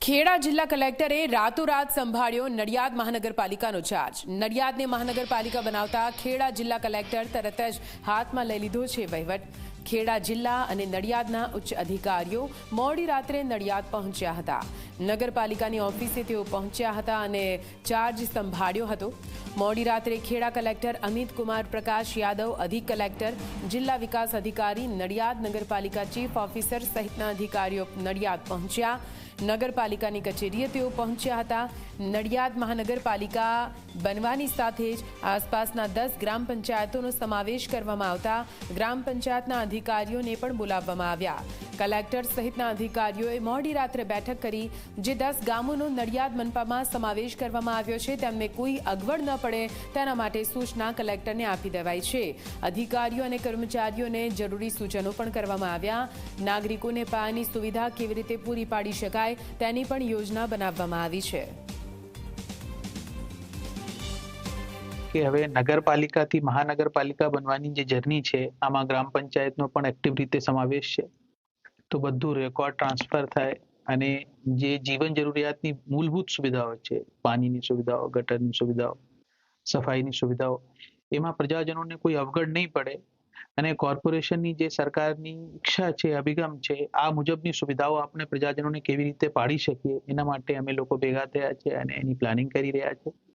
ખેડા જિલ્લા કલેક્ટરે રાતોરાત સંભાળ્યો નડિયાદ મહાનગરપાલિકાનો ચાર્જ। નડિયાદને મહાનગરપાલિકા બનાવતા ખેડા જિલ્લા કલેક્ટર તરત જ હાથમાં લઈ લીધો છે વહીવટ। ખેડા જિલ્લા અને નડિયાદના ઉચ્ચ અધિકારીઓ મોડી રાત્રે નડિયાદ પહોંચ્યા હતા। નગરપાલિકાની ઓફિસે તેઓ પહોંચ્યા હતા અને ચાર્જ સંભાળ્યો હતો। મોડી રાત્રે ખેડા કલેક્ટર અમિત કુમાર પ્રકાશ યાદવ, અધિક કલેક્ટર, જિલ્લા વિકાસ અધિકારી, નડિયાદ નગરપાલિકા ચીફ ઓફિસર સહિતના અધિકારીઓ નડિયાદ પહોંચ્યા। નગરપાલિકાની કચેરીએ તેઓ પહોંચ્યા હતા। નડિયાદ મહાનગરપાલિકા બનવાની સાથે જ આસપાસના 10 ગ્રામ પંચાયતોનો સમાવેશ કરવામાં આવતા ગ્રામ પંચાયતના અધિકારીઓને પણ બોલાવવામાં આવ્યા। કલેક્ટર સહિતના અધિકારીઓએ મોડી રાત્રે બેઠક કરી જે 10 ગામોનો નડિયાદ મનપામાં સમાવેશ કરવામાં આવ્યો છે તેમને કોઈ અગવડ ન પડે તેના માટે સૂચના કલેક્ટરને આપી દેવાઈ છે। અધિકારીઓ અને કર્મચારીઓને જરૂરી સૂચનો પણ કરવામાં આવ્યા। નાગરિકોને પાયાની સુવિધા કેવી રીતે પૂરી પાડી શકાય તેની પણ યોજના બનાવવામાં આવી છે। કે હવે નગરપાલિકાથી મહાનગરપાલિકા બનવાની જે જર્ની છે આમાં ગ્રામ પંચાયતનો પણ એક્ટિવ રીતે સમાવેશ છે। તો બધું રેકોર્ડ ટ્રાન્સફર થાય અને જે જીવન જરૂરિયાતની મૂળભૂત સુવિધાઓ છે, પાણીની સુવિધાઓ, ગટરની સુવિધાઓ, સફાઈની સુવિધાઓ, એમાં પ્રજાજનોને કોઈ અવગડ નહીં પડે અને કોર્પોરેશનની જે સરકારની ઈચ્છા છે, અભિગમ છે, આ મુજબની સુવિધાઓ આપણે પ્રજાજનોને કેવી રીતે પાડી શકીએ એના માટે અમે લોકો ભેગા થયા છે અને એની પ્લાનિંગ કરી રહ્યા છે।